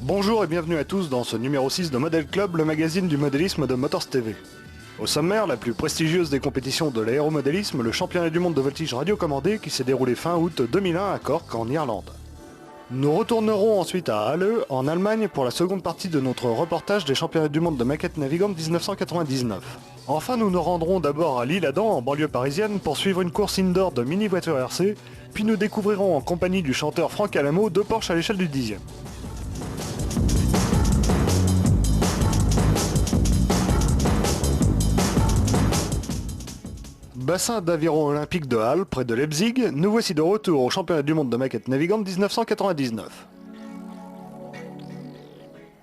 Bonjour et bienvenue à tous dans ce numéro 6 de Model Club, le magazine du modélisme de Motors TV. Au sommaire, la plus prestigieuse des compétitions de l'aéromodélisme, le championnat du monde de voltige radiocommandé qui s'est déroulé fin août 2001 à Cork en Irlande. Nous retournerons ensuite à Halle, en Allemagne, pour la seconde partie de notre reportage des championnats du monde de maquettes navigantes 1999. Enfin, nous nous rendrons d'abord à l'Isle-Adam, en banlieue parisienne, pour suivre une course indoor de mini-voiture RC, puis nous découvrirons en compagnie du chanteur Franck Alamo 2 Porsche à l'échelle du 10e. Bassin d'aviron olympique de Halle, près de Leipzig, nous voici de retour au championnat du monde de maquettes navigantes 1999.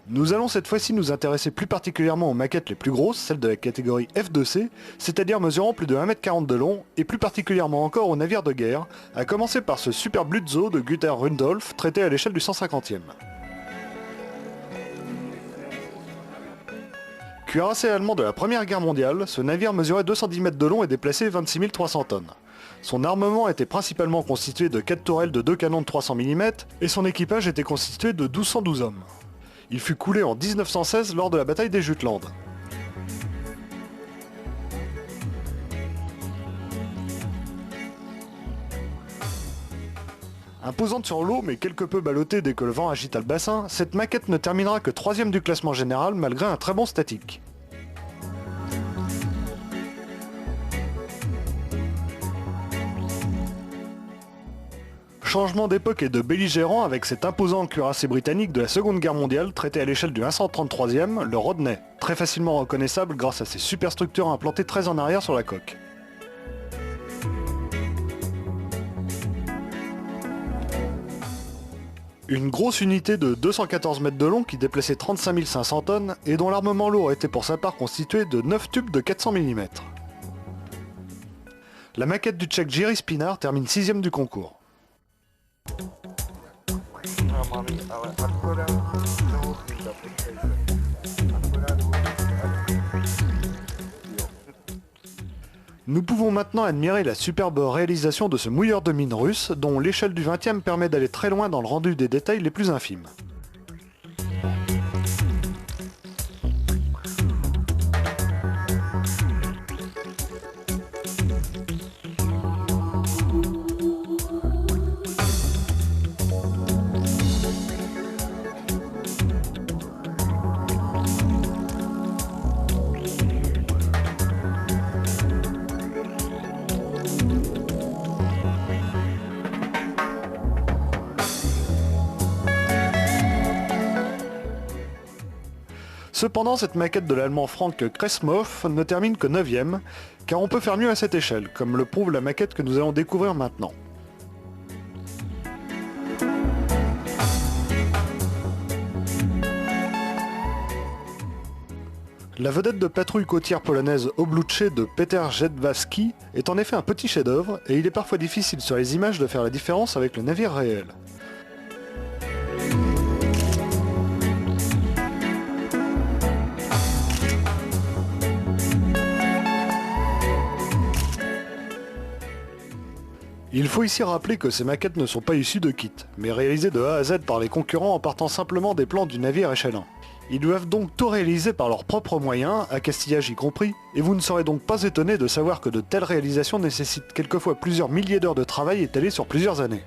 Nous allons cette fois-ci nous intéresser plus particulièrement aux maquettes les plus grosses, celles de la catégorie F2C, c'est-à-dire mesurant plus de 1m40 de long, et plus particulièrement encore aux navires de guerre, à commencer par ce super Blützow de Güter Rundolph, traité à l'échelle du 150e. Cuirassé allemand de la Première Guerre mondiale, ce navire mesurait 210 mètres de long et déplaçait 26 300 tonnes. Son armement était principalement constitué de 4 tourelles de 2 canons de 300 mm et son équipage était constitué de 1212 hommes. Il fut coulé en 1916 lors de la bataille des Jutland. Imposante sur l'eau mais quelque peu ballottée dès que le vent agita le bassin, cette maquette ne terminera que 3ème du classement général malgré un très bon statique. Changement d'époque et de belligérant avec cet imposant cuirassé britannique de la Seconde Guerre mondiale traité à l'échelle du 133e, le Rodney, très facilement reconnaissable grâce à ses superstructures implantées très en arrière sur la coque. Une grosse unité de 214 mètres de long qui déplaçait 35 500 tonnes et dont l'armement lourd était pour sa part constitué de 9 tubes de 400 mm. La maquette du Tchèque Jiří Spinar termine 6ème du concours. Nous pouvons maintenant admirer la superbe réalisation de ce mouilleur de mine russe, dont l'échelle du 20e permet d'aller très loin dans le rendu des détails les plus infimes. Cependant, cette maquette de l'allemand Frank Kressmoff ne termine que 9ème, car on peut faire mieux à cette échelle, comme le prouve la maquette que nous allons découvrir maintenant. La vedette de patrouille côtière polonaise Oblucze de Peter Jedwabski est en effet un petit chef-d'œuvre, et il est parfois difficile sur les images de faire la différence avec le navire réel. Il faut ici rappeler que ces maquettes ne sont pas issues de kits, mais réalisées de A à Z par les concurrents en partant simplement des plans du navire échelon. Ils doivent donc tout réaliser par leurs propres moyens, à castillage y compris, et vous ne serez donc pas étonné de savoir que de telles réalisations nécessitent quelquefois plusieurs milliers d'heures de travail étalées sur plusieurs années.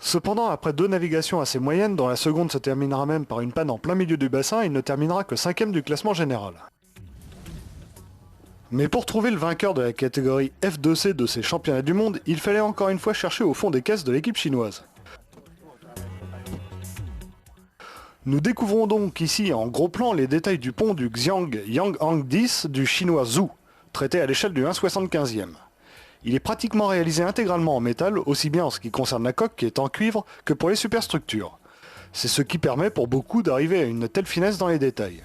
Cependant, après 2 navigations assez moyennes, dont la seconde se terminera même par une panne en plein milieu du bassin, il ne terminera que 5ème du classement général. Mais pour trouver le vainqueur de la catégorie F2C de ces championnats du monde, il fallait encore une fois chercher au fond des caisses de l'équipe chinoise. Nous découvrons donc ici en gros plan les détails du pont du Xiang Yanghang 10 du chinois Zhu. traité à l'échelle du 1/75e. Il est pratiquement réalisé intégralement en métal, aussi bien en ce qui concerne la coque qui est en cuivre que pour les superstructures. C'est ce qui permet pour beaucoup d'arriver à une telle finesse dans les détails.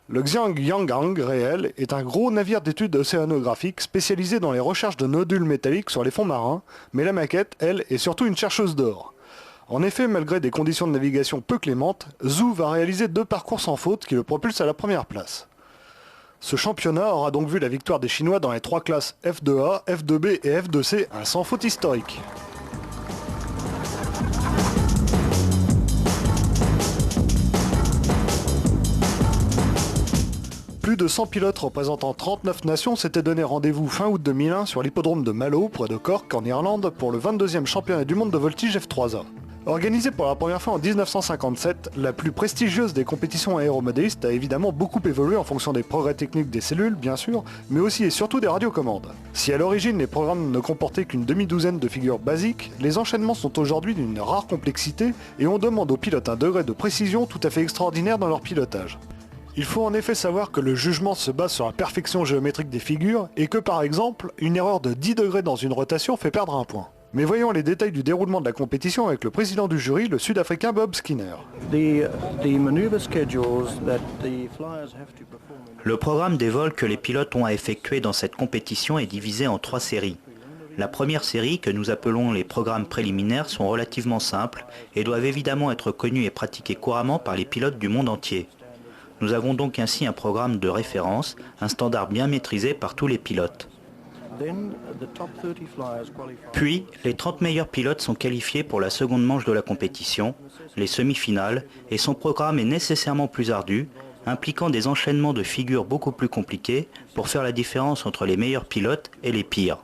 Le Xiangyangang réel est un gros navire d'études océanographiques spécialisé dans les recherches de nodules métalliques sur les fonds marins, mais la maquette, elle, est surtout une chercheuse d'or. En effet, malgré des conditions de navigation peu clémentes, Zhu va réaliser 2 parcours sans faute qui le propulsent à la première place. Ce championnat aura donc vu la victoire des Chinois dans les 3 classes F2A, F2B et F2C, un sans faute historique. Plus de 100 pilotes représentant 39 nations s'étaient donné rendez-vous fin août 2001 sur l'hippodrome de Mallow, près de Cork, en Irlande, pour le 22e championnat du monde de voltige F3A. Organisée pour la première fois en 1957, la plus prestigieuse des compétitions aéromodélistes a évidemment beaucoup évolué en fonction des progrès techniques des cellules, bien sûr, mais aussi et surtout des radiocommandes. Si à l'origine les programmes ne comportaient qu'une demi-douzaine de figures basiques, les enchaînements sont aujourd'hui d'une rare complexité et on demande aux pilotes un degré de précision tout à fait extraordinaire dans leur pilotage. Il faut en effet savoir que le jugement se base sur la perfection géométrique des figures et que par exemple, une erreur de 10 degrés dans une rotation fait perdre un point. Mais voyons les détails du déroulement de la compétition avec le président du jury, le Sud-Africain Bob Skinner. Le programme des vols que les pilotes ont à effectuer dans cette compétition est divisé en 3 séries. La première série, que nous appelons les programmes préliminaires, sont relativement simples et doivent évidemment être connus et pratiqués couramment par les pilotes du monde entier. Nous avons donc ainsi un programme de référence, un standard bien maîtrisé par tous les pilotes. Puis, les 30 meilleurs pilotes sont qualifiés pour la seconde manche de la compétition, les semi-finales, et son programme est nécessairement plus ardu, impliquant des enchaînements de figures beaucoup plus compliqués pour faire la différence entre les meilleurs pilotes et les pires.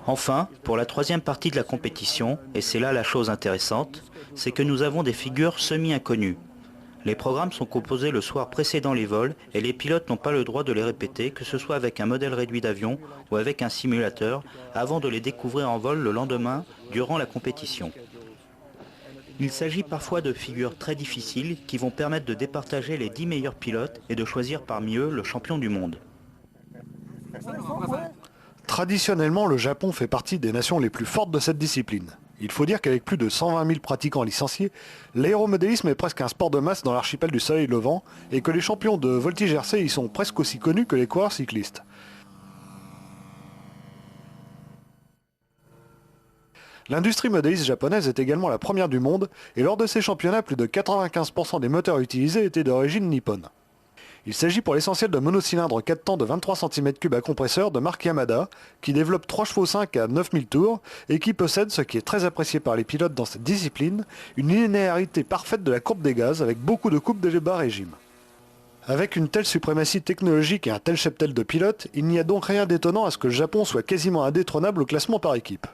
Enfin, pour la troisième partie de la compétition, et c'est là la chose intéressante, c'est que nous avons des figures semi-inconnues. Les programmes sont composés le soir précédant les vols et les pilotes n'ont pas le droit de les répéter, que ce soit avec un modèle réduit d'avion ou avec un simulateur, avant de les découvrir en vol le lendemain, durant la compétition. Il s'agit parfois de figures très difficiles qui vont permettre de départager les 10 meilleurs pilotes et de choisir parmi eux le champion du monde. Traditionnellement, le Japon fait partie des nations les plus fortes de cette discipline. Il faut dire qu'avec plus de 120 000 pratiquants licenciés, l'aéromodélisme est presque un sport de masse dans l'archipel du Soleil Levant et que les champions de voltige RC y sont presque aussi connus que les coureurs cyclistes. L'industrie modéliste japonaise est également la première du monde et lors de ces championnats, plus de 95% des moteurs utilisés étaient d'origine nippone. Il s'agit pour l'essentiel de monocylindres 4 temps de 23 cm3 à compresseur de marque Yamada, qui développe 3 chevaux 5 à 9000 tours et qui possède, ce qui est très apprécié par les pilotes dans cette discipline, une linéarité parfaite de la courbe des gaz avec beaucoup de coupes de bas régime. Avec une telle suprématie technologique et un tel cheptel de pilotes, il n'y a donc rien d'étonnant à ce que le Japon soit quasiment indétrônable au classement par équipe.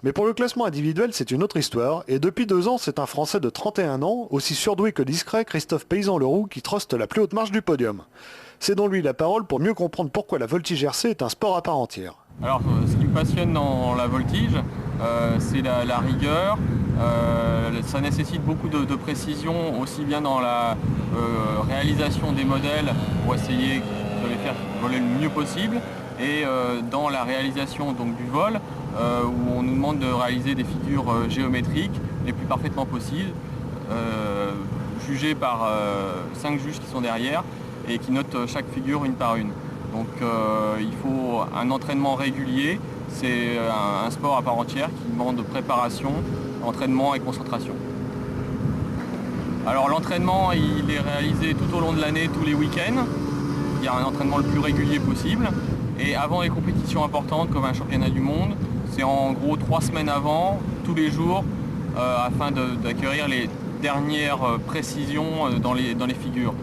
Mais pour le classement individuel, c'est une autre histoire, et depuis 2 ans, c'est un Français de 31 ans, aussi surdoué que discret, Christophe Paysan-Leroux, qui truste la plus haute marche du podium. C'est donc lui la parole pour mieux comprendre pourquoi la voltige RC est un sport à part entière. Alors, ce qui me passionne dans la voltige, c'est la rigueur. Ça nécessite beaucoup de précision, aussi bien dans la réalisation des modèles, pour essayer de les faire voler le mieux possible, et dans la réalisation donc, du vol, où on nous demande de réaliser des figures géométriques les plus parfaitement possibles, jugées par 5 juges qui sont derrière et qui notent chaque figure une par une. Donc il faut un entraînement régulier, c'est un sport à part entière qui demande préparation, entraînement et concentration. Alors l'entraînement il est réalisé tout au long de l'année, tous les week-ends. Il y a un entraînement le plus régulier possible. Et avant les compétitions importantes comme un championnat du monde, c'est en gros 3 semaines avant, tous les jours, afin d'acquérir les dernières précisions dans les figures.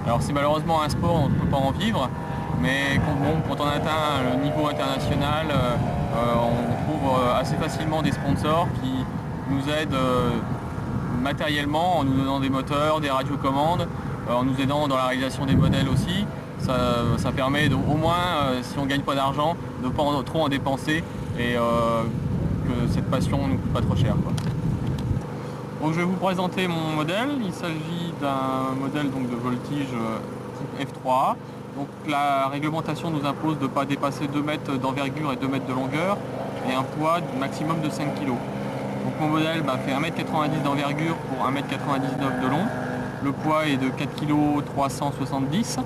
Alors c'est malheureusement un sport, on ne peut pas en vivre, mais quand on atteint le niveau international, on trouve assez facilement des sponsors qui nous aident matériellement, en nous donnant des moteurs, des radiocommandes, en nous aidant dans la réalisation des modèles aussi. Ça permet au moins, si on ne gagne pas d'argent, de ne pas trop en dépenser et que cette passion ne nous coûte pas trop cher, quoi. Donc je vais vous présenter mon modèle. Il s'agit d'un modèle donc, de voltige type F3A. Donc la réglementation nous impose de ne pas dépasser 2 mètres d'envergure et 2 mètres de longueur et un poids maximum de 5 kg. Donc mon modèle fait 1,90 m d'envergure pour 1,99 m de long. Le poids est de 4,370 kg.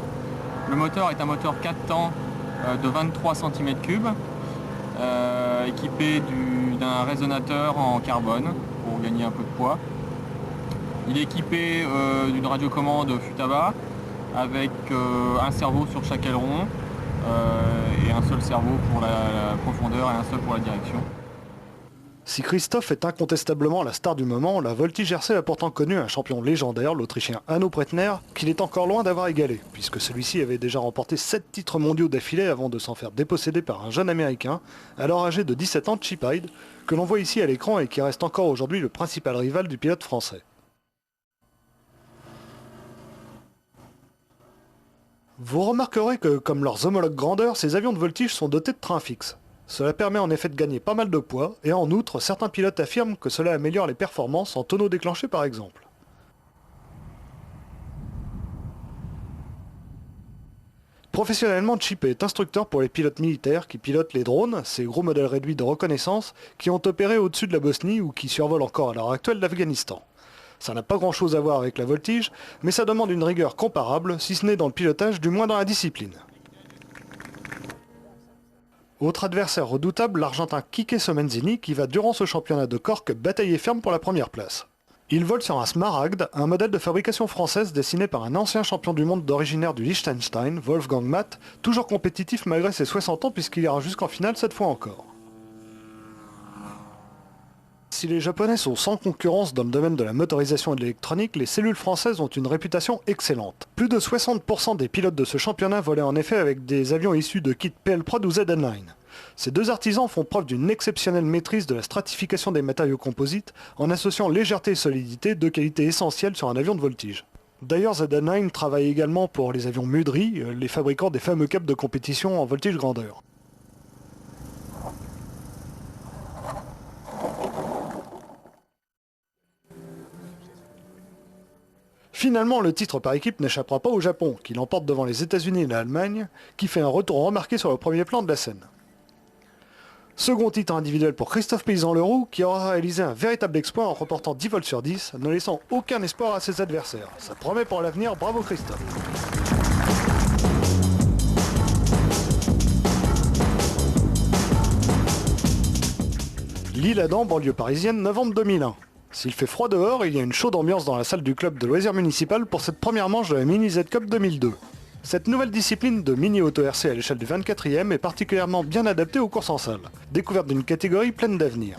Le moteur est un moteur 4 temps de 23 cm3, équipé d'un résonateur en carbone pour gagner un peu de poids. Il est équipé d'une radiocommande Futaba avec un cerveau sur chaque aileron et un seul cerveau pour la profondeur et un seul pour la direction. Si Christophe est incontestablement la star du moment, la Voltige RC a pourtant connu un champion légendaire, l'Autrichien Hanno Pretner, qu'il est encore loin d'avoir égalé, puisque celui-ci avait déjà remporté 7 titres mondiaux d'affilée avant de s'en faire déposséder par un jeune américain, alors âgé de 17 ans, Chip Hyde, que l'on voit ici à l'écran et qui reste encore aujourd'hui le principal rival du pilote français. Vous remarquerez que, comme leurs homologues grandeur, ces avions de voltige sont dotés de trains fixes. Cela permet en effet de gagner pas mal de poids, et en outre, certains pilotes affirment que cela améliore les performances en tonneau déclenché par exemple. Professionnellement, Chip est instructeur pour les pilotes militaires qui pilotent les drones, ces gros modèles réduits de reconnaissance, qui ont opéré au-dessus de la Bosnie ou qui survolent encore à l'heure actuelle l'Afghanistan. Ça n'a pas grand chose à voir avec la voltige, mais ça demande une rigueur comparable, si ce n'est dans le pilotage, du moins dans la discipline. Autre adversaire redoutable, l'Argentin Quique Somenzini, qui va durant ce championnat de Cork batailler ferme pour la première place. Il vole sur un Smaragd, un modèle de fabrication française dessiné par un ancien champion du monde originaire du Liechtenstein, Wolfgang Matt, toujours compétitif malgré ses 60 ans puisqu'il ira jusqu'en finale cette fois encore. Si les Japonais sont sans concurrence dans le domaine de la motorisation et de l'électronique, les cellules françaises ont une réputation excellente. Plus de 60% des pilotes de ce championnat volaient en effet avec des avions issus de kits PL-Prod ou ZN9. Ces deux artisans font preuve d'une exceptionnelle maîtrise de la stratification des matériaux composites en associant légèreté et solidité, deux qualités essentielles sur un avion de voltige. D'ailleurs, ZN9 travaille également pour les avions Mudry, les fabricants des fameux câbles de compétition en voltige grandeur. Finalement, le titre par équipe n'échappera pas au Japon, qui l'emporte devant les États-Unis et l'Allemagne, qui fait un retour remarqué sur le premier plan de la scène. Second titre individuel pour Christophe Paysan-Leroux, qui aura réalisé un véritable exploit en remportant 10 vols sur 10, ne laissant aucun espoir à ses adversaires. Ça promet pour l'avenir, bravo Christophe. L'Isle-Adam, banlieue parisienne, novembre 2001. S'il fait froid dehors, il y a une chaude ambiance dans la salle du club de loisirs municipal pour cette première manche de la Mini Z Cup 2002. Cette nouvelle discipline de mini auto RC à l'échelle du 24e est particulièrement bien adaptée aux courses en salle, découverte d'une catégorie pleine d'avenir.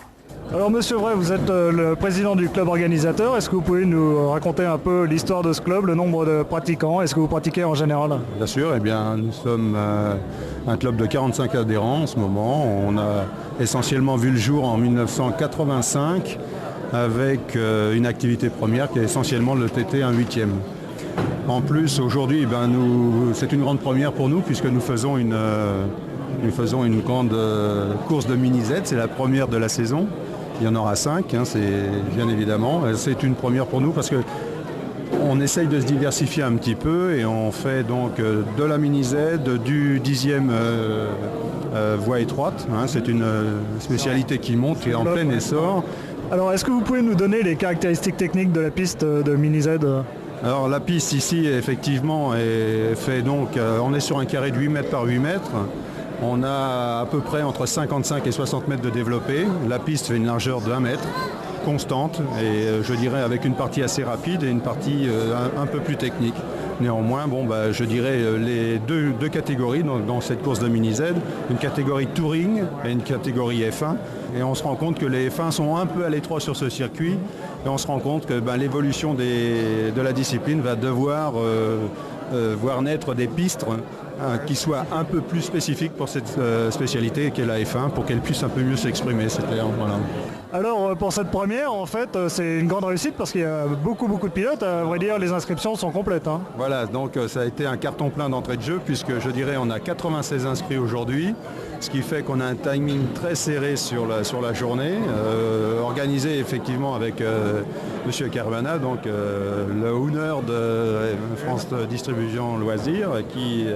Alors Monsieur Vray, vous êtes le président du club organisateur, est-ce que vous pouvez nous raconter un peu l'histoire de ce club, le nombre de pratiquants, est-ce que vous pratiquez en général? Bien sûr, eh bien, nous sommes un club de 45 adhérents en ce moment, on a essentiellement vu le jour en 1985, avec une activité première qui est essentiellement le TT 1/8e. En plus, aujourd'hui, c'est une grande première pour nous puisque nous faisons une grande course de Mini Z, c'est la première de la saison. Il y en aura 5, c'est bien évidemment. C'est une première pour nous parce qu'on essaye de se diversifier un petit peu et on fait donc de la Mini Z, du 10e voie étroite. C'est une spécialité qui monte et en plein essor. Alors, est-ce que vous pouvez nous donner les caractéristiques techniques de la piste de Mini Z? Alors, la piste ici, effectivement, est fait donc, on est sur un carré de 8 mètres par 8 mètres. On a à peu près entre 55 et 60 mètres de développé. La piste fait une largeur de 1 mètre, constante, et je dirais avec une partie assez rapide et une partie un peu plus technique. Néanmoins, je dirais les deux catégories dans cette course de Mini Z, une catégorie Touring et une catégorie F1. Et on se rend compte que les F1 sont un peu à l'étroit sur ce circuit. Et on se rend compte que l'évolution de la discipline va devoir voir naître des pistes qui soient un peu plus spécifiques pour cette spécialité qu'est la F1, pour qu'elle puisse un peu mieux s'exprimer. C'est clair, voilà. Alors pour cette première, en fait, c'est une grande réussite parce qu'il y a beaucoup de pilotes. À vrai dire, les inscriptions sont complètes. Hein. Voilà, donc ça a été un carton plein d'entrée de jeu puisque je dirais on a 96 inscrits aujourd'hui, ce qui fait qu'on a un timing très serré sur la journée, organisé effectivement avec M. Carvana, donc le owner de France Distribution Loisirs, qui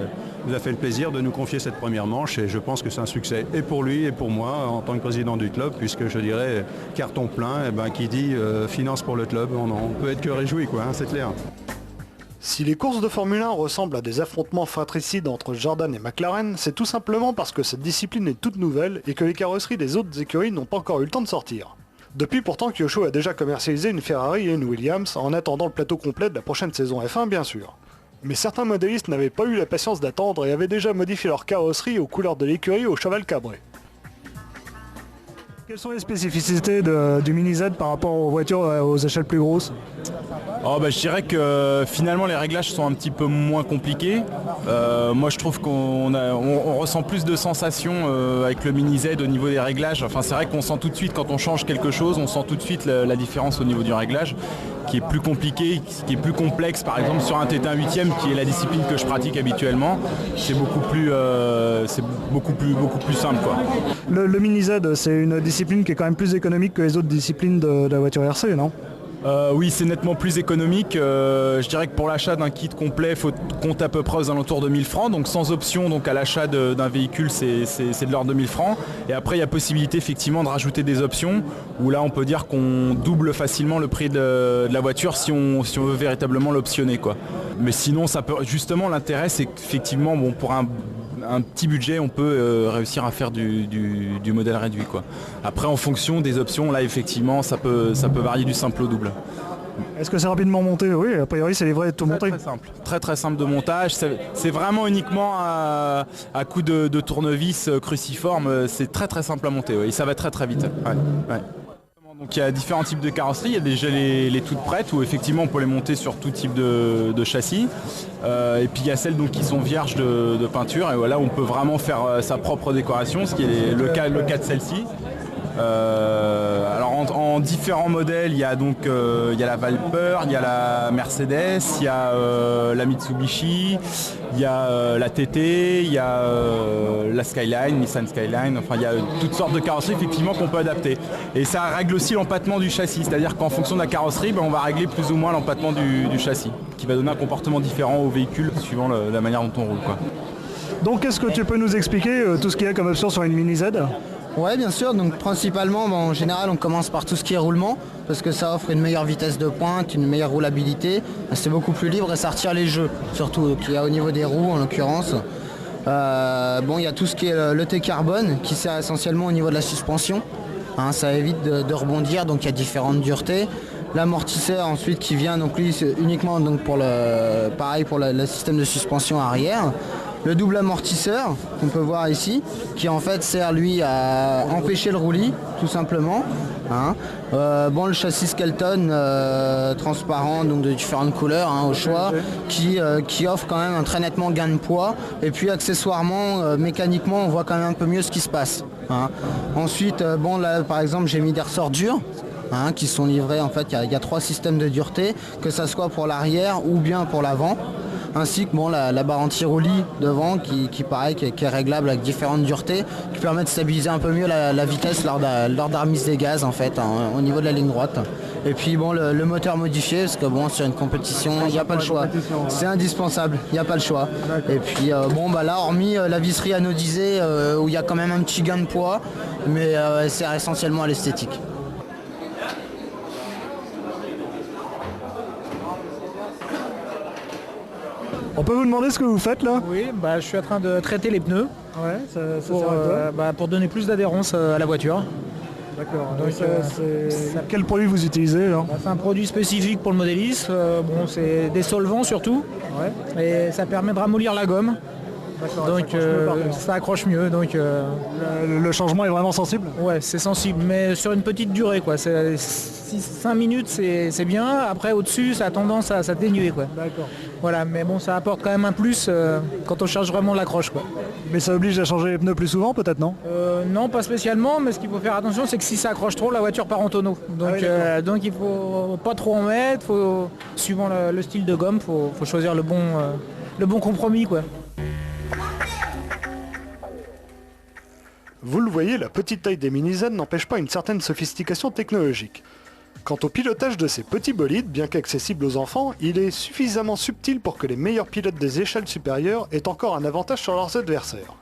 nous a fait le plaisir de nous confier cette première manche et je pense que c'est un succès et pour lui et pour moi en tant que président du club puisque je dirais carton plein, qui dit finance pour le club, on peut être que réjoui quoi, hein, c'est clair. Si les courses de Formule 1 ressemblent à des affrontements fratricides entre Jordan et McLaren, c'est tout simplement parce que cette discipline est toute nouvelle et que les carrosseries des autres écuries n'ont pas encore eu le temps de sortir. Depuis pourtant, Kyosho a déjà commercialisé une Ferrari et une Williams en attendant le plateau complet de la prochaine saison F1 bien sûr. Mais certains modélistes n'avaient pas eu la patience d'attendre et avaient déjà modifié leur carrosserie aux couleurs de l'écurie au cheval cabré. Quelles sont les spécificités du Mini Z par rapport aux voitures aux échelles plus grosses ? Je dirais que finalement les réglages sont un petit peu moins compliqués. Moi je trouve qu'on ressent plus de sensations avec le Mini Z au niveau des réglages. Enfin c'est vrai qu'on sent tout de suite quand on change quelque chose, on sent tout de suite la différence au niveau du réglage qui est plus compliqué, qui est plus complexe. Par exemple sur un T1 8e qui est la discipline que je pratique habituellement, c'est beaucoup plus simple quoi. Le Mini Z c'est une discipline qui est quand même plus économique que les autres disciplines de la voiture RC, non ? Oui, c'est nettement plus économique. Je dirais que pour l'achat d'un kit complet, il faut compter à peu près aux alentours de 1000 francs. Donc sans option, donc à l'achat d'un véhicule, c'est de l'ordre de 1000 francs. Et après, il y a possibilité effectivement de rajouter des options, où là, on peut dire qu'on double facilement le prix de la voiture si on veut véritablement l'optionner, quoi. Mais sinon, justement, l'intérêt, c'est qu'effectivement, pour un petit budget, on peut réussir à faire du modèle réduit, quoi. Après, en fonction des options, là, effectivement, ça peut varier du simple au double. Est-ce que c'est rapidement monté ? Oui, a priori, c'est livré tout monté. Très simple. Très simple de montage. C'est vraiment uniquement à coup de tournevis cruciforme. C'est très simple à monter. Ouais. Et ça va très vite. Ouais. Donc il y a différents types de carrosseries, il y a déjà les toutes prêtes où effectivement on peut les monter sur tout type de châssis. Et puis il y a celles donc, qui sont vierges de peinture et voilà on peut vraiment faire sa propre décoration, ce qui est le cas de celle-ci. Alors en différents modèles, il y a donc il y a la Viper, il y a la Mercedes, il y a la Mitsubishi, il y a la TT, il y a la Skyline, Nissan Skyline, enfin il y a toutes sortes de carrosseries effectivement qu'on peut adapter. Et ça règle aussi l'empattement du châssis, c'est-à-dire qu'en fonction de la carrosserie, on va régler plus ou moins l'empattement du châssis, qui va donner un comportement différent au véhicule suivant la manière dont on roule, quoi. Donc est-ce que tu peux nous expliquer tout ce qu'il y a comme option sur une Mini Z ? Ouais, bien sûr. Donc principalement, en général, on commence par tout ce qui est roulement parce que ça offre une meilleure vitesse de pointe, une meilleure roulabilité. C'est beaucoup plus libre et ça retire les jeux, surtout qu'il y a au niveau des roues en l'occurrence. Il y a tout ce qui est le T-carbone qui sert essentiellement au niveau de la suspension. Ça évite de rebondir, donc il y a différentes duretés. L'amortisseur ensuite qui vient donc lui c'est uniquement donc pour le système de suspension arrière. Le double amortisseur qu'on peut voir ici, qui en fait sert lui à empêcher le roulis, tout simplement. Le châssis Skelton transparent, donc de différentes couleurs au choix, qui offre quand même un très nettement gain de poids. Et puis accessoirement, mécaniquement, on voit quand même un peu mieux ce qui se passe. Ensuite, là par exemple, j'ai mis des ressorts durs. Qui sont livrés, en fait, il y a 3 systèmes de dureté, que ça soit pour l'arrière ou bien pour l'avant. Ainsi que la barre anti-roulis devant qui est réglable avec différentes duretés, qui permet de stabiliser un peu mieux la vitesse lors de la remise des gaz en fait, au niveau de la ligne droite. Et puis le moteur modifié, parce que sur une compétition, il n'y a pas le choix. C'est indispensable, il n'y a pas le choix. Et puis là, hormis la visserie anodisée, où il y a quand même un petit gain de poids, mais elle sert essentiellement à l'esthétique. On peut vous demander ce que vous faites là ? Oui, je suis en train de traiter les pneus Ouais, pour donner plus d'adhérence à la voiture. D'accord. Donc, quel produit vous utilisez là ? C'est un produit spécifique pour le modélisme. C'est des solvants surtout. Ouais. Et ça permet de ramollir la gomme. Donc ça accroche mieux. Donc, Le changement est vraiment sensible? ouais, c'est sensible, mais sur une petite durée, quoi. 5 minutes, c'est bien. Après, au-dessus, ça a tendance à dénuer, quoi. D'accord. Voilà, mais bon, ça apporte quand même un plus quand on charge vraiment l'accroche, quoi. Mais ça oblige à changer les pneus plus souvent peut-être, non? Non, pas spécialement, mais ce qu'il faut faire attention, c'est que si ça accroche trop, la voiture part en tonneau. Donc il faut pas trop en mettre, suivant le style de gomme, faut choisir le bon compromis, quoi. Vous le voyez, la petite taille des mini-zen n'empêche pas une certaine sophistication technologique. Quant au pilotage de ces petits bolides, bien qu'accessible aux enfants, il est suffisamment subtil pour que les meilleurs pilotes des échelles supérieures aient encore un avantage sur leurs adversaires.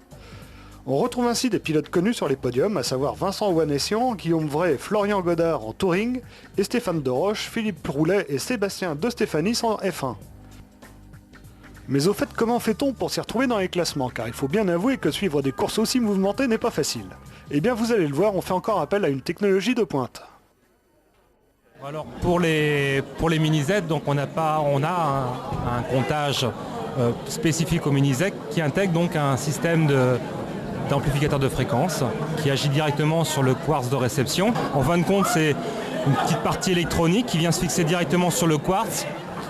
On retrouve ainsi des pilotes connus sur les podiums, à savoir Vincent Ouanessian, Guillaume Vray et Florian Godard en Touring, et Stéphane Deroche, Philippe Roulet et Sébastien De Stéphanis en F1. Mais au fait, comment fait-on pour s'y retrouver dans les classements? Car il faut bien avouer que suivre des courses aussi mouvementées n'est pas facile. Eh bien vous allez le voir, on fait encore appel à une technologie de pointe. Alors pour les mini-Z, donc on a un comptage spécifique au mini-Z qui intègre donc un système d'amplificateur de fréquence qui agit directement sur le quartz de réception. En fin de compte, c'est une petite partie électronique qui vient se fixer directement sur le quartz,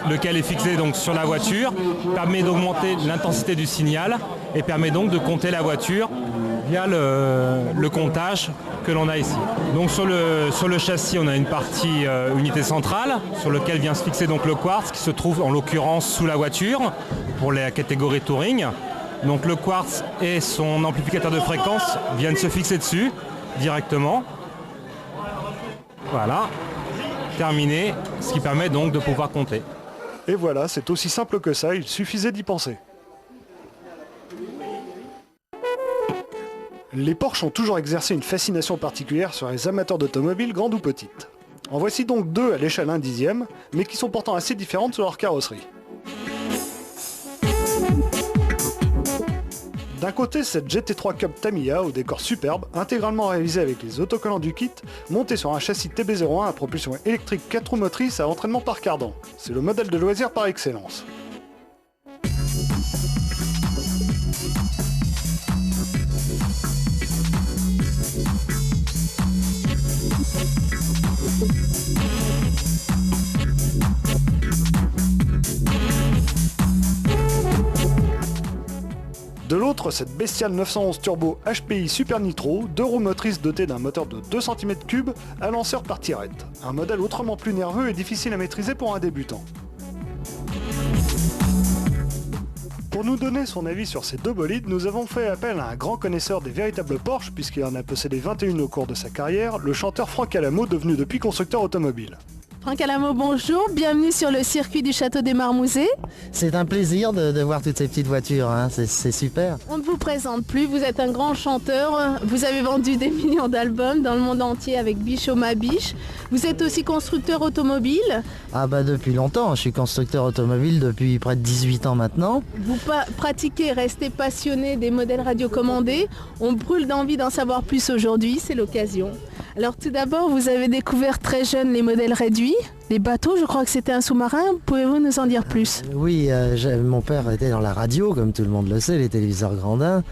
lequel est fixé donc sur la voiture, permet d'augmenter l'intensité du signal et permet donc de compter la voiture via le comptage que l'on a ici. Donc sur le châssis, on a une partie unité centrale sur laquelle vient se fixer donc le quartz qui se trouve en l'occurrence sous la voiture pour la catégorie Touring. Donc le quartz et son amplificateur de fréquence viennent se fixer dessus directement. Voilà, terminé, ce qui permet donc de pouvoir compter. Et voilà, c'est aussi simple que ça, il suffisait d'y penser. Les Porsche ont toujours exercé une fascination particulière sur les amateurs d'automobiles, grandes ou petites. En voici donc deux à l'échelle 1/10, mais qui sont pourtant assez différentes sur leur carrosserie. D'un côté, cette GT3 Cup Tamiya au décor superbe, intégralement réalisé avec les autocollants du kit, monté sur un châssis TB01 à propulsion électrique 4 roues motrices à entraînement par cardan. C'est le modèle de loisir par excellence. De l'autre, cette bestiale 911 Turbo HPI Super Nitro, 2 roues motrices dotées d'un moteur de 2 cm3 à lanceur par tirette. Un modèle autrement plus nerveux et difficile à maîtriser pour un débutant. Pour nous donner son avis sur ces deux bolides, nous avons fait appel à un grand connaisseur des véritables Porsche, puisqu'il en a possédé 21 au cours de sa carrière, le chanteur Franck Alamo, devenu depuis constructeur automobile. Franck Alamo, bonjour, bienvenue sur le circuit du Château des Marmousets. C'est un plaisir de voir toutes ces petites voitures, hein. C'est super. On ne vous présente plus, vous êtes un grand chanteur, vous avez vendu des millions d'albums dans le monde entier avec Biche au Ma Biche. Vous êtes aussi constructeur automobile. Ah bah depuis longtemps, je suis constructeur automobile depuis près de 18 ans maintenant. Vous pratiquez, restez passionné des modèles radiocommandés. On brûle d'envie d'en savoir plus aujourd'hui, c'est l'occasion. Alors tout d'abord, vous avez découvert très jeune les modèles réduits, les bateaux, je crois que c'était un sous-marin, pouvez-vous nous en dire plus? Oui, mon père était dans la radio, comme tout le monde le sait, les téléviseurs Grandin.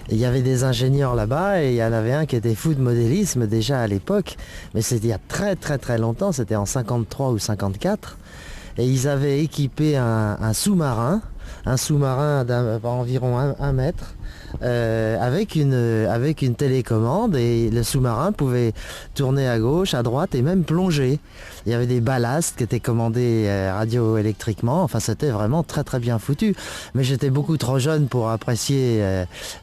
Et il y avait des ingénieurs là-bas et il y en avait un qui était fou de modélisme déjà à l'époque, mais c'était il y a très très très longtemps, c'était en 53 ou 54. Et ils avaient équipé un sous-marin d'environ 1 mètre, avec une télécommande, et le sous-marin pouvait tourner à gauche, à droite et même plonger. Il y avait des ballasts qui étaient commandés radioélectriquement, enfin c'était vraiment très très bien foutu. Mais j'étais beaucoup trop jeune pour apprécier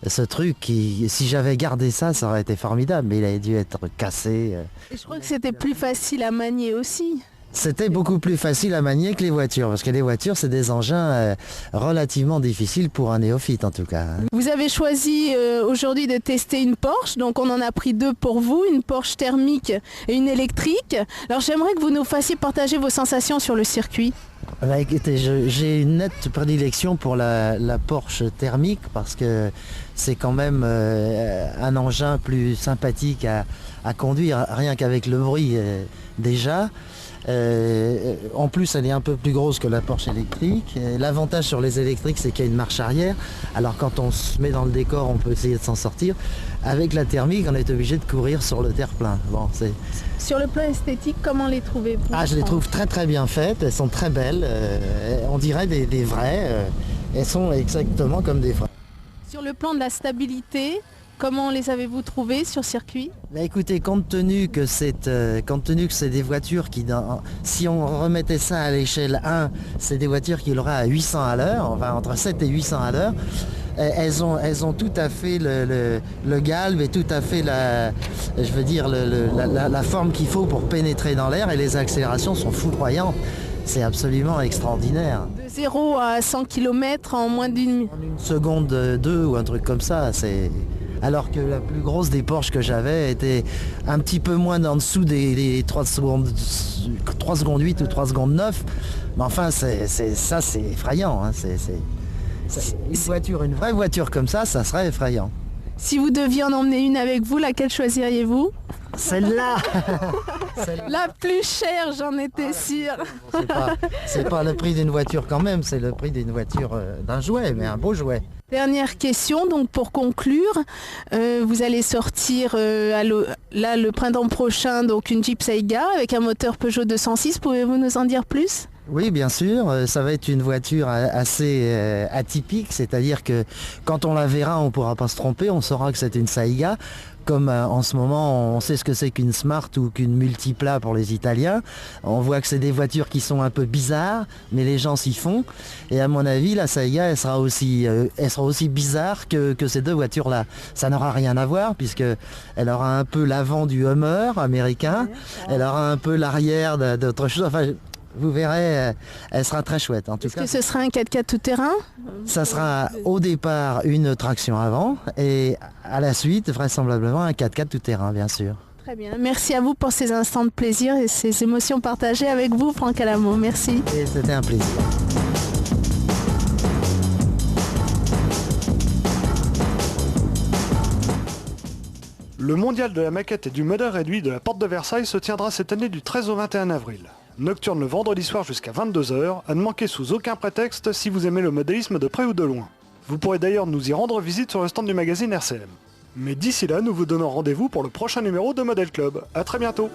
ce truc qui, si j'avais gardé ça, ça aurait été formidable, mais il a dû être cassé. Et je crois que c'était plus facile à manier aussi. C'était beaucoup plus facile à manier que les voitures, parce que les voitures, c'est des engins relativement difficiles pour un néophyte en tout cas. Vous avez choisi aujourd'hui de tester une Porsche, donc on en a pris deux pour vous, une Porsche thermique et une électrique. Alors j'aimerais que vous nous fassiez partager vos sensations sur le circuit. Bah, écoutez, j'ai une nette prédilection pour la Porsche thermique, parce que c'est quand même un engin plus sympathique à conduire, rien qu'avec le bruit déjà. En plus, elle est un peu plus grosse que la Porsche électrique. L'avantage sur les électriques, c'est qu'il y a une marche arrière. Alors quand on se met dans le décor, on peut essayer de s'en sortir. Avec la thermique, on est obligé de courir sur le terre-plein. Bon, sur le plan esthétique, comment les trouvez-vous? Je les trouve très très bien faites. Elles sont très belles. On dirait des vraies. Elles sont exactement comme des vraies. Sur le plan de la stabilité, comment les avez-vous trouvées sur circuit? Écoutez, compte tenu que c'est des voitures qui, si on remettait ça à l'échelle 1, c'est des voitures qui l'auraient à 800 à l'heure, enfin entre 7 et 800 à l'heure. Elles ont tout à fait le galbe et tout à fait la forme qu'il faut pour pénétrer dans l'air, et les accélérations sont foudroyantes. C'est absolument extraordinaire. De 0 à 100 km en moins d'une seconde 2 ou un truc comme ça. Alors que la plus grosse des Porsche que j'avais était un petit peu moins en dessous des 3 secondes 8 ou 3 secondes 9. Mais enfin, c'est effrayant. Hein. Une vraie voiture comme ça serait effrayant. Si vous deviez en emmener une avec vous, laquelle choisiriez-vous? Celle-là. La plus chère, j'en étais sûre. C'est pas le prix d'une voiture quand même, c'est le prix d'une voiture, d'un jouet, mais un beau jouet. Dernière question, donc pour conclure, vous allez sortir le printemps prochain donc une Jeep Saiga avec un moteur Peugeot 206, pouvez-vous nous en dire plus? Oui, bien sûr, ça va être une voiture assez atypique, c'est-à-dire que quand on la verra, on ne pourra pas se tromper, on saura que c'est une Saiga. Comme en ce moment, on sait ce que c'est qu'une Smart ou qu'une Multipla pour les Italiens. On voit que c'est des voitures qui sont un peu bizarres, mais les gens s'y font. Et à mon avis, la Saiga, elle sera aussi bizarre que ces deux voitures-là. Ça n'aura rien à voir, puisqu'elle aura un peu l'avant du Hummer américain, elle aura un peu l'arrière d'autre chose. Enfin, vous verrez, elle sera très chouette. En tout cas, est-ce que ce sera un 4x4 tout-terrain? Ça sera au départ une traction avant et à la suite, vraisemblablement, un 4x4 tout-terrain, bien sûr. Très bien. Merci à vous pour ces instants de plaisir et ces émotions partagées avec vous, Franck Alamo. Merci. Et c'était un plaisir. Le mondial de la maquette et du modèle réduit de la Porte de Versailles se tiendra cette année du 13 au 21 avril. Nocturne le vendredi soir jusqu'à 22h, à ne manquer sous aucun prétexte si vous aimez le modélisme de près ou de loin. Vous pourrez d'ailleurs nous y rendre visite sur le stand du magazine RCM. Mais d'ici là, nous vous donnons rendez-vous pour le prochain numéro de Model Club. A très bientôt.